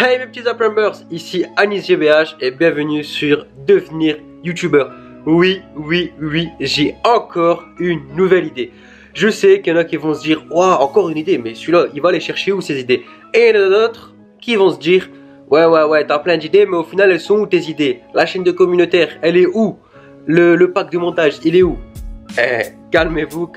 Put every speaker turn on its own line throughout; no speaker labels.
Hey mes petits Applumbers, ici Anis GBH et bienvenue sur Devenir YouTubeur. Oui, j'ai encore une nouvelle idée. Je sais qu'il y en a qui vont se dire, waouh, encore une idée, mais celui-là, il va aller chercher où ces idées? Et il y en a d'autres qui vont se dire, ouais, t'as plein d'idées, mais au final, elles sont où tes idées? La chaîne de communautaire, elle est où? Le pack de montage, il est où? Calmez-vous.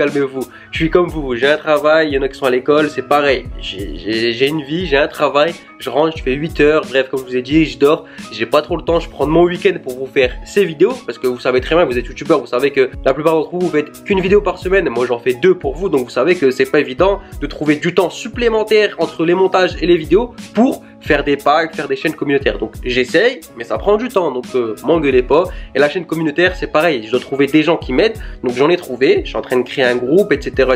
Je suis comme vous, j'ai un travail, il y en a qui sont à l'école, c'est pareil. J'ai une vie, j'ai un travail, je rentre, je fais 8 heures, bref, comme je vous ai dit, je dors. J'ai pas trop le temps, je prends mon week-end pour vous faire ces vidéos. Parce que vous savez très bien, vous êtes youtubeur, vous savez que la plupart d'entre vous, vous faites qu'une vidéo par semaine. Moi, j'en fais 2 pour vous, donc vous savez que c'est pas évident de trouver du temps supplémentaire entre les montages et les vidéos pour faire des packs, faire des chaînes communautaires. Donc j'essaye, mais ça prend du temps, donc m'engueulez pas. Et la chaîne communautaire, c'est pareil, je dois trouver des gens qui m'aident. Donc j'en ai trouvé, je suis en train de créer un groupe, etc.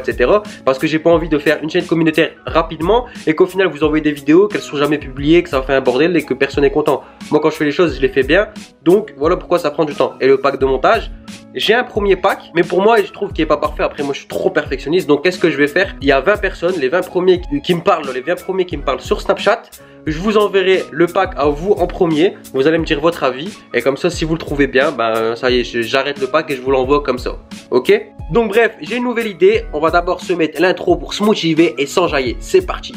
Parce que j'ai pas envie de faire une chaîne communautaire rapidement et qu'au final vous envoyez des vidéos, qu'elles sont jamais publiées, que ça fait un bordel et que personne n'est content. Moi quand je fais les choses, je les fais bien. Donc voilà pourquoi ça prend du temps. Et le pack de montage, j'ai un premier pack, mais pour moi je trouve qu'il n'est pas parfait. Après moi je suis trop perfectionniste, donc qu'est-ce que je vais faire? Il y a 20 personnes, les 20 premiers qui me parlent, sur Snapchat. Je vous enverrai le pack à vous en premier. Vous allez me dire votre avis. Et comme ça, si vous le trouvez bien, ben ça y est, j'arrête le pack et je vous l'envoie comme ça. Ok? Donc bref, j'ai une nouvelle idée. On va d'abord se mettre l'intro pour se motiver et s'enjailler. C'est parti.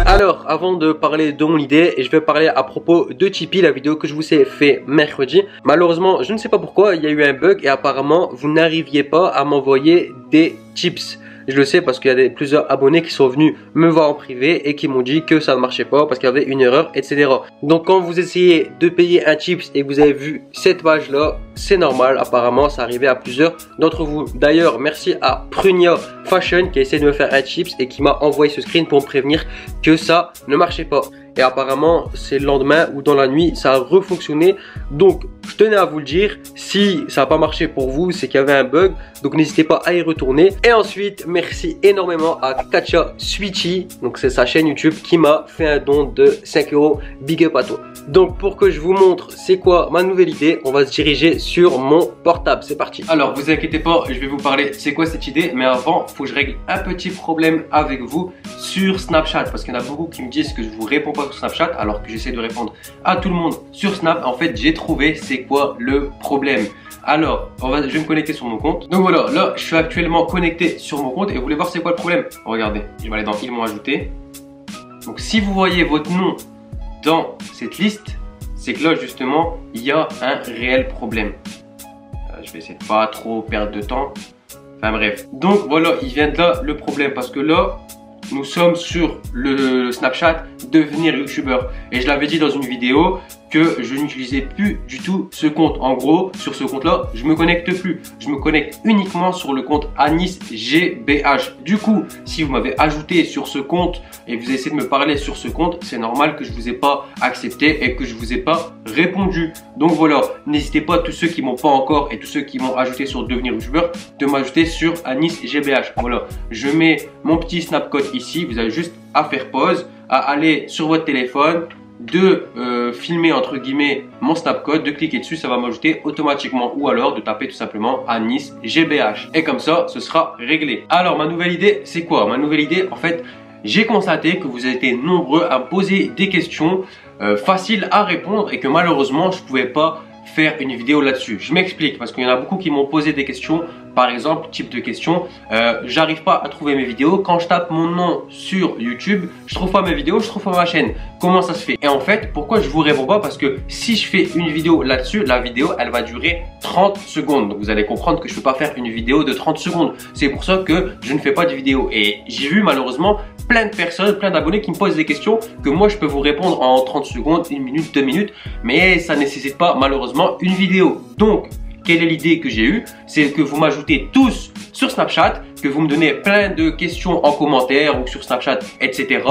Alors, avant de parler de mon idée, je vais parler à propos de Tipeee, la vidéo que je vous ai fait mercredi. Malheureusement, je ne sais pas pourquoi, il y a eu un bug et apparemment, vous n'arriviez pas à m'envoyer des tips. Je le sais parce qu'il y a plusieurs abonnés qui sont venus me voir en privé et qui m'ont dit que ça ne marchait pas parce qu'il y avait une erreur, etc. Donc quand vous essayez de payer un tips et que vous avez vu cette page là, c'est normal, apparemment ça arrivait à plusieurs d'entre vous. D'ailleurs merci à Prunia Fashion qui a essayé de me faire un tips et qui m'a envoyé ce screen pour me prévenir que ça ne marchait pas. Et apparemment c'est le lendemain ou dans la nuit ça a refonctionné. Donc je tenais à vous le dire, si ça n'a pas marché pour vous c'est qu'il y avait un bug. Donc n'hésitez pas à y retourner. Et ensuite merci énormément à Katia Sweetie, donc c'est sa chaîne YouTube, qui m'a fait un don de 5 €. Big up à toi. Donc pour que je vous montre c'est quoi ma nouvelle idée, on va se diriger sur mon portable. C'est parti. Alors vous inquiétez pas, je vais vous parler c'est quoi cette idée. Mais avant il faut que je règle un petit problème avec vous sur Snapchat. Parce qu'il y en a beaucoup qui me disent que je vous réponds pas sur Snapchat alors que j'essaie de répondre à tout le monde sur Snap. En fait j'ai trouvé c'est quoi le problème. Alors je vais me connecter sur mon compte. Donc voilà, là je suis actuellement connecté sur mon compte. Et vous voulez voir c'est quoi le problème? Regardez, je vais aller dans ils m'ont ajouté. Donc si vous voyez votre nom dans cette liste, c'est que là justement il y a un réel problème. Je vais essayer de pas trop perdre de temps. Enfin bref, donc voilà, il vient de là le problème. Parce que là nous sommes sur le Snapchat Devenir YouTubeur. Et je l'avais dit dans une vidéo que je n'utilisais plus du tout ce compte. En gros, sur ce compte-là, je me connecte plus. Je me connecte uniquement sur le compte Anis GBH. Du coup, si vous m'avez ajouté sur ce compte et vous essayez de me parler sur ce compte, c'est normal que je vous ai pas accepté et que je vous ai pas répondu. Donc voilà, n'hésitez pas, tous ceux qui m'ont pas encore et tous ceux qui m'ont ajouté sur Devenir YouTubeur, de m'ajouter sur Anis GBH. Voilà, je mets mon petit snapcode ici. Vous avez juste à faire pause, à aller sur votre téléphone, de filmer entre guillemets mon snapcode, de cliquer dessus, ça va m'ajouter automatiquement, ou alors de taper tout simplement Anis GBH et comme ça ce sera réglé. Alors ma nouvelle idée c'est quoi? Ma nouvelle idée, en fait j'ai constaté que vous avez été nombreux à me poser des questions faciles à répondre et que malheureusement je pouvais pas faire une vidéo là-dessus. Je m'explique parce qu'il y en a beaucoup qui m'ont posé des questions. Par exemple, type de question, j'arrive pas à trouver mes vidéos. Quand je tape mon nom sur YouTube, je trouve pas mes vidéos, je trouve pas ma chaîne. Comment ça se fait? Et en fait, pourquoi je vous réponds pas? Parce que si je fais une vidéo là-dessus, la vidéo, elle va durer 30 secondes. Donc vous allez comprendre que je peux pas faire une vidéo de 30 secondes. C'est pour ça que je ne fais pas de vidéo. Et j'ai vu malheureusement plein de personnes, plein d'abonnés qui me posent des questions que moi je peux vous répondre en 30 secondes, 1 minute, 2 minutes. Mais ça nécessite pas malheureusement une vidéo. Donc quelle est l'idée que j'ai eue? C'est que vous m'ajoutez tous sur Snapchat, que vous me donnez plein de questions en commentaire ou sur Snapchat, etc.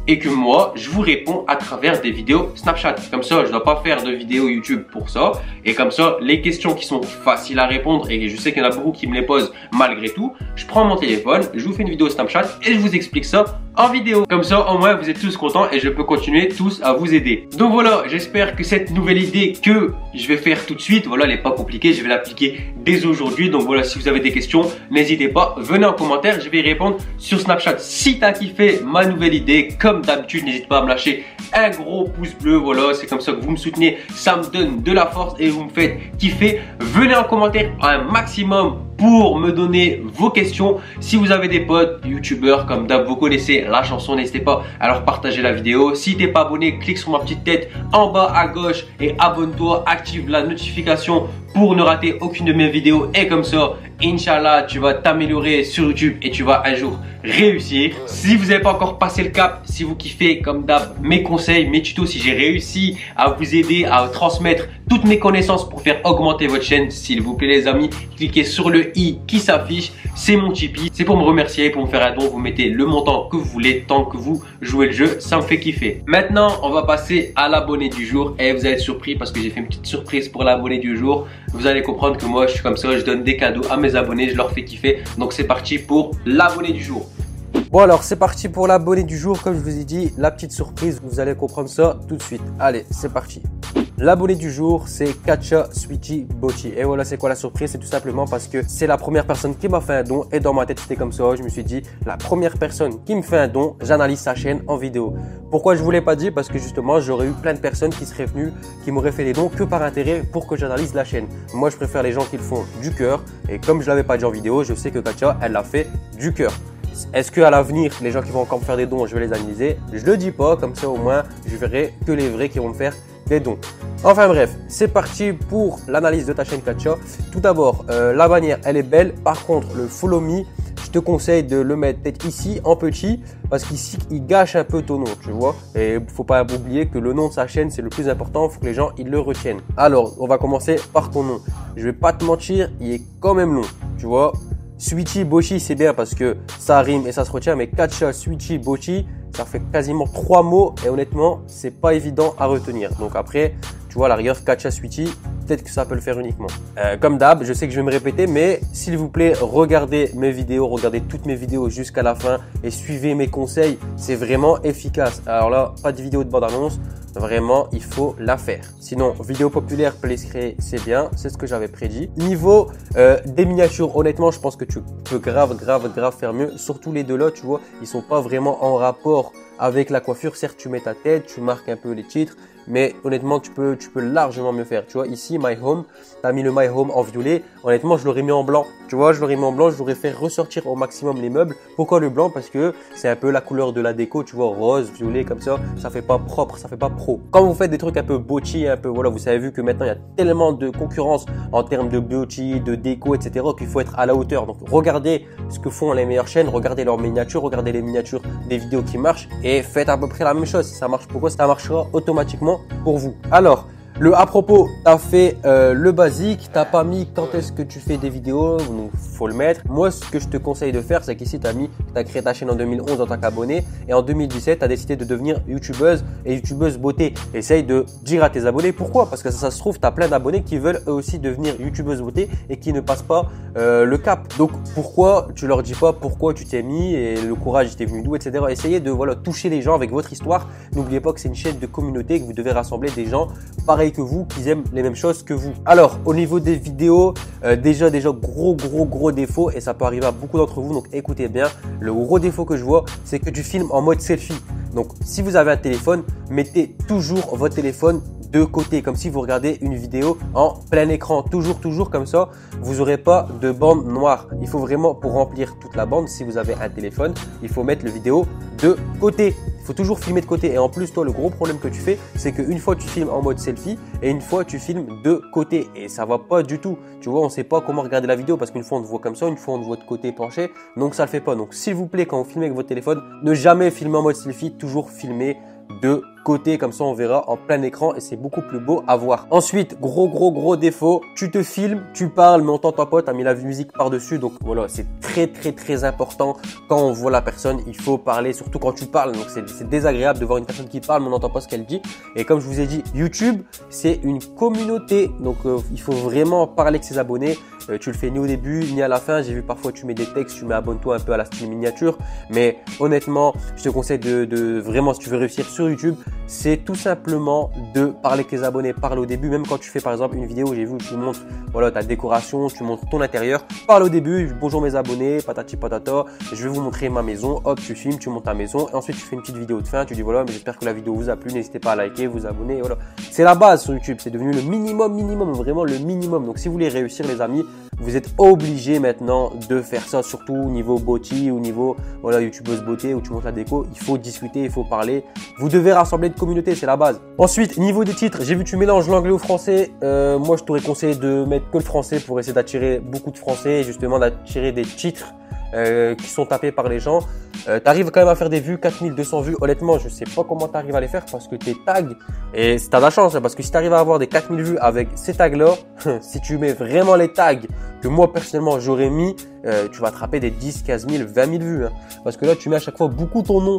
Et que moi, je vous réponds à travers des vidéos Snapchat. Comme ça, je ne dois pas faire de vidéo YouTube pour ça. Et comme ça, les questions qui sont faciles à répondre, et je sais qu'il y en a beaucoup qui me les posent malgré tout, je prends mon téléphone, je vous fais une vidéo Snapchat et je vous explique ça en vidéo. Comme ça, au moins, vous êtes tous contents et je peux continuer tous à vous aider. Donc voilà, j'espère que cette nouvelle idée que je vais faire tout de suite, voilà, elle n'est pas compliquée, je vais l'appliquer dès aujourd'hui. Donc voilà, si vous avez des questions, n'hésitez pas, venez en commentaire, je vais y répondre sur Snapchat. Si tu as kiffé ma nouvelle idée, comme d'habitude, n'hésite pas à me lâcher un gros pouce bleu. Voilà, c'est comme ça que vous me soutenez, ça me donne de la force et vous me faites kiffer. Venez en commentaire un maximum pour me donner vos questions. Si vous avez des potes youtubeurs comme d'hab, vous connaissez la chanson, n'hésitez pas à leur partager la vidéo. Si t'es pas abonné, clique sur ma petite tête en bas à gauche et abonne-toi, active la notification pour ne rater aucune de mes vidéos. Et comme ça, Inch'Allah, tu vas t'améliorer sur YouTube et tu vas un jour réussir. Si vous n'avez pas encore passé le cap, si vous kiffez comme d'hab mes conseils, mes tutos, si j'ai réussi à vous aider à transmettre toutes mes connaissances pour faire augmenter votre chaîne, s'il vous plaît les amis, cliquez sur le i qui s'affiche, c'est mon Tipeee, c'est pour me remercier, pour me faire un don, vous mettez le montant que vous voulez tant que vous jouez le jeu, ça me fait kiffer. Maintenant, on va passer à l'abonné du jour et vous allez être surpris parce que j'ai fait une petite surprise pour l'abonné du jour. Vous allez comprendre que moi je suis comme ça, je donne des cadeaux à mes abonnés, je leur fais kiffer. Donc c'est parti pour l'abonné du jour. Bon alors c'est parti pour l'abonné du jour, comme je vous ai dit, la petite surprise, vous allez comprendre ça tout de suite. Allez, c'est parti. L'abonné du jour, c'est Kacha Sweetie Bochi. Et voilà, c'est quoi la surprise? C'est tout simplement parce que c'est la première personne qui m'a fait un don. Et dans ma tête, c'était comme ça. Je me suis dit, la première personne qui me fait un don, j'analyse sa chaîne en vidéo. Pourquoi je ne vous l'ai pas dit? Parce que justement, j'aurais eu plein de personnes qui seraient venues, qui m'auraient fait des dons que par intérêt pour que j'analyse la chaîne. Moi, je préfère les gens qui le font du cœur. Et comme je ne l'avais pas dit en vidéo, je sais que Kacha, elle l'a fait du cœur. Est-ce qu'à l'avenir, les gens qui vont encore me faire des dons, je vais les analyser? Je le dis pas, comme ça au moins, je verrai que les vrais qui vont me faire des dons. Enfin bref, c'est parti pour l'analyse de ta chaîne Kacha. Tout d'abord, la bannière, elle est belle. Par contre, le follow me, je te conseille de le mettre peut-être ici en petit parce qu'ici, il gâche un peu ton nom, tu vois. Et il ne faut pas oublier que le nom de sa chaîne, c'est le plus important. Il faut que les gens, ils le retiennent. Alors, on va commencer par ton nom. Je vais pas te mentir, il est quand même long, tu vois. Sweetie Bochi, c'est bien parce que ça rime et ça se retient, mais Kacha Sweetie Bochi, ça fait quasiment 3 mots et honnêtement, c'est pas évident à retenir. Donc après, tu vois, à la rigueur, Kacha Sweetie, peut-être que ça peut le faire uniquement. Comme d'hab, je sais que je vais me répéter, mais s'il vous plaît, regardez mes vidéos, regardez toutes mes vidéos jusqu'à la fin et suivez mes conseils. C'est vraiment efficace. Alors là, pas de vidéo de bande-annonce. Vraiment, il faut la faire. Sinon, vidéo populaire, place créer, c'est bien. C'est ce que j'avais prédit. Niveau des miniatures, honnêtement, je pense que tu peux grave faire mieux. Surtout les deux là, tu vois, ils sont pas vraiment en rapport avec la coiffure. Certes, tu mets ta tête, tu marques un peu les titres. Mais honnêtement, tu peux largement mieux faire. Tu vois, ici, My Home, tu as mis le My Home en violet. Honnêtement, je l'aurais mis en blanc. Tu vois, je l'aurais mis en blanc. Je l'aurais fait ressortir au maximum les meubles. Pourquoi le blanc? Parce que c'est un peu la couleur de la déco. Tu vois, rose, violet, comme ça. Ça fait pas propre, ça fait pas pro. Quand vous faites des trucs un peu botchy, un peu, voilà, vous avez vu que maintenant, il y a tellement de concurrence en termes de botchy, de déco, etc. qu'il faut être à la hauteur. Donc, regardez ce que font les meilleures chaînes. Regardez leurs miniatures. Regardez les miniatures des vidéos qui marchent. Et faites à peu près la même chose. Si ça marche pour vous, ça marchera automatiquement pour vous. Alors, à propos, tu as fait le basique, tu n'as pas mis quand est-ce que tu fais des vidéos, donc faut le mettre. Moi, ce que je te conseille de faire, c'est qu'ici, tu as créé ta chaîne en 2011 en tant qu'abonné et en 2017, tu as décidé de devenir youtubeuse et youtubeuse beauté. Essaye de dire à tes abonnés pourquoi, parce que ça se trouve, tu as plein d'abonnés qui veulent eux aussi devenir youtubeuse beauté et qui ne passent pas le cap. Donc, pourquoi tu leur dis pas pourquoi tu t'es mis et le courage il t'est venu d'où, etc. Essayez de toucher les gens avec votre histoire. N'oubliez pas que c'est une chaîne de communauté, que vous devez rassembler des gens pareils que vous, qui aiment les mêmes choses que vous. Alors, au niveau des vidéos, déjà gros défaut, et ça peut arriver à beaucoup d'entre vous, donc écoutez bien. Le gros défaut que je vois, c'est que tu filmes en mode selfie. Donc, si vous avez un téléphone, mettez toujours votre téléphone de côté, comme si vous regardez une vidéo en plein écran, toujours comme ça, vous n'aurez pas de bande noire. Il faut vraiment, pour remplir toute la bande, si vous avez un téléphone, il faut mettre le vidéo de côté. Il faut toujours filmer de côté. Et en plus, toi, le gros problème que tu fais, c'est qu'une fois tu filmes en mode selfie et une fois tu filmes de côté. Et ça va pas du tout. Tu vois, on sait pas comment regarder la vidéo parce qu'une fois on te voit comme ça, une fois on te voit de côté penché. Donc ça le fait pas. Donc s'il vous plaît, quand vous filmez avec votre téléphone, ne jamais filmer en mode selfie, toujours filmer de côté, comme ça on verra en plein écran et c'est beaucoup plus beau à voir. Ensuite, gros défaut, tu te filmes, tu parles mais on t'entend pas, tu as mis la musique par-dessus, donc voilà, c'est très important quand on voit la personne, il faut parler, surtout quand tu parles, donc c'est désagréable de voir une personne qui parle mais on n'entend pas ce qu'elle dit. Et comme je vous ai dit, YouTube, c'est une communauté, donc il faut vraiment parler avec ses abonnés. Tu le fais ni au début ni à la fin. J'ai vu parfois tu mets des textes, tu mets abonne-toi un peu à la style miniature. Mais honnêtement, je te conseille de vraiment, si tu veux réussir sur YouTube, c'est tout simplement de parler avec tes abonnés. Parle au début, même quand tu fais par exemple une vidéo où j'ai vu où tu montres voilà, ta décoration, tu montres ton intérieur. Parle au début, bonjour mes abonnés, patati patata, je vais vous montrer ma maison. Hop, tu filmes, tu montes ta maison. Et ensuite, tu fais une petite vidéo de fin. Tu dis voilà, mais j'espère que la vidéo vous a plu. N'hésitez pas à liker, vous abonner. Voilà. C'est la base sur YouTube. C'est devenu le minimum, vraiment le minimum. Donc si vous voulez réussir les amis, vous êtes obligé maintenant de faire ça, surtout au niveau beauty, au niveau voilà, youtubeuse beauté où tu montes la déco. Il faut discuter, il faut parler. Vous devez rassembler une communauté, c'est la base. Ensuite, niveau des titres, j'ai vu que tu mélanges l'anglais au français. Moi, je t'aurais conseillé de mettre que le français pour essayer d'attirer beaucoup de français et justement d'attirer des titres qui sont tapés par les gens. Tu arrives quand même à faire des vues, 4200 vues. Honnêtement, je sais pas comment tu arrives à les faire parce que tes tags, et c'est de la chance, parce que si tu arrives à avoir des 4000 vues avec ces tags-là, si tu mets vraiment les tags que moi personnellement j'aurais mis, tu vas attraper des 10, 15 000, 20 000 vues. Hein. Parce que là, tu mets à chaque fois beaucoup ton nom.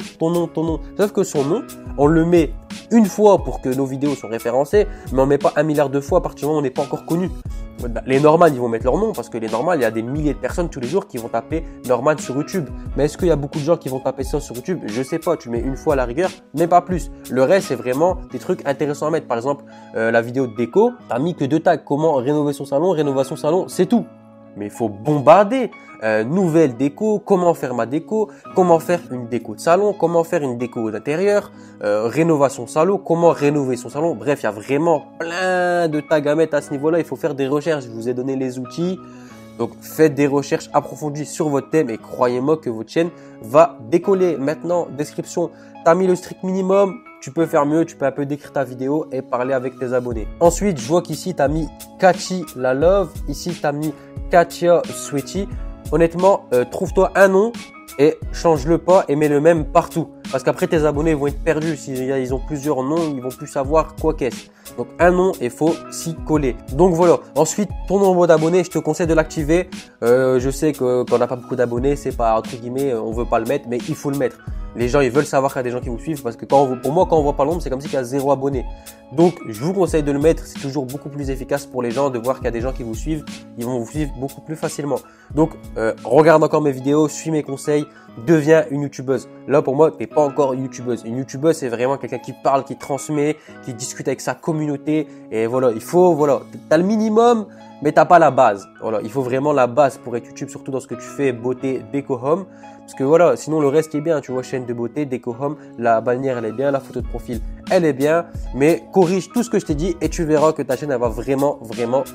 Sauf que son nom, on le met une fois pour que nos vidéos soient référencées, mais on ne met pas 1 milliard de fois à partir du moment où on n'est pas encore connu. Les Norman, ils vont mettre leur nom parce que les Norman, il y a des milliers de personnes tous les jours qui vont taper Norman sur YouTube. Mais est-ce qu'il y a beaucoup de gens qui vont taper ça sur YouTube? Je sais pas, tu mets une fois à la rigueur, mais pas plus. Le reste, c'est vraiment des trucs intéressants à mettre. Par exemple, la vidéo de déco, tu n'as mis que 2 tags. Comment rénover son salon, rénovation salon, c'est tout. Mais il faut bombarder. Nouvelle déco, comment faire ma déco, comment faire une déco de salon, comment faire une déco d'intérieur, rénovation salon, comment rénover son salon. Bref, il y a vraiment plein de tags à mettre à ce niveau-là. Il faut faire des recherches. Je vous ai donné les outils. Donc, faites des recherches approfondies sur votre thème et croyez-moi que votre chaîne va décoller. Maintenant, description, tu as mis le strict minimum. Tu peux faire mieux, tu peux un peu décrire ta vidéo et parler avec tes abonnés. Ensuite, je vois qu'ici, tu as mis Kachi la Love. Ici, tu as mis Katia Sweetie. Honnêtement, trouve-toi un nom et change-le pas et mets le même partout. Parce qu'après, tes abonnés vont être perdus. S'ils ont plusieurs noms, ils vont plus savoir quoi qu'est-ce. Donc, un nom, il faut s'y coller. Donc, voilà. Ensuite, ton nombre d'abonnés, je te conseille de l'activer. Je sais que quand on n'a pas beaucoup d'abonnés, c'est pas, entre guillemets, on veut pas le mettre, mais il faut le mettre. Les gens, ils veulent savoir qu'il y a des gens qui vous suivent parce que pour moi, quand on voit pas le nombre, c'est comme si il y a 0 abonné. Donc, je vous conseille de le mettre. C'est toujours beaucoup plus efficace pour les gens de voir qu'il y a des gens qui vous suivent. Ils vont vous suivre beaucoup plus facilement. Donc, regarde encore mes vidéos, suis mes conseils, deviens une youtubeuse. Là, pour moi, t'es pas encore une youtubeuse. Une youtubeuse, c'est vraiment quelqu'un qui parle, qui transmet, qui discute avec sa communauté. Et voilà, il faut, voilà, t'as le minimum, mais t'as pas la base. Voilà, il faut vraiment la base pour être YouTube, surtout dans ce que tu fais, beauté, déco home. Parce que voilà, sinon le reste est bien, tu vois, chaîne de beauté, déco home, la bannière elle est bien, la photo de profil elle est bien, mais corrige tout ce que je t'ai dit et tu verras que ta chaîne elle va vraiment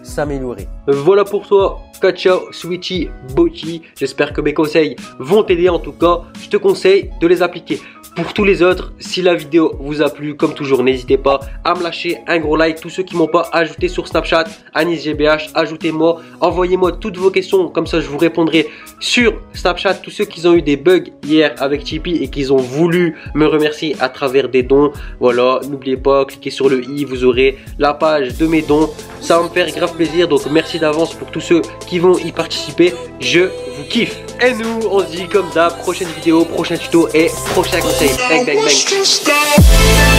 s'améliorer. Voilà pour toi, Katia Sweetie Beauty. J'espère que mes conseils vont t'aider. En tout cas, je te conseille de les appliquer. Pour tous les autres, si la vidéo vous a plu, comme toujours, n'hésitez pas à me lâcher un gros like. Tous ceux qui m'ont pas ajouté sur Snapchat, AnisGBH, ajoutez-moi, envoyez-moi toutes vos questions, comme ça je vous répondrai sur Snapchat. Tous ceux qui ont eu des bugs hier avec Tipeee et qui ont voulu me remercier à travers des dons, voilà, n'oubliez pas, cliquez sur le i, vous aurez la page de mes dons. Ça va me faire grave plaisir, donc merci d'avance pour tous ceux qui vont y participer. Je vous kiffe. Et nous, on se dit comme d'hab, prochaine vidéo, prochain tuto et prochain conseil. Bang bang bang.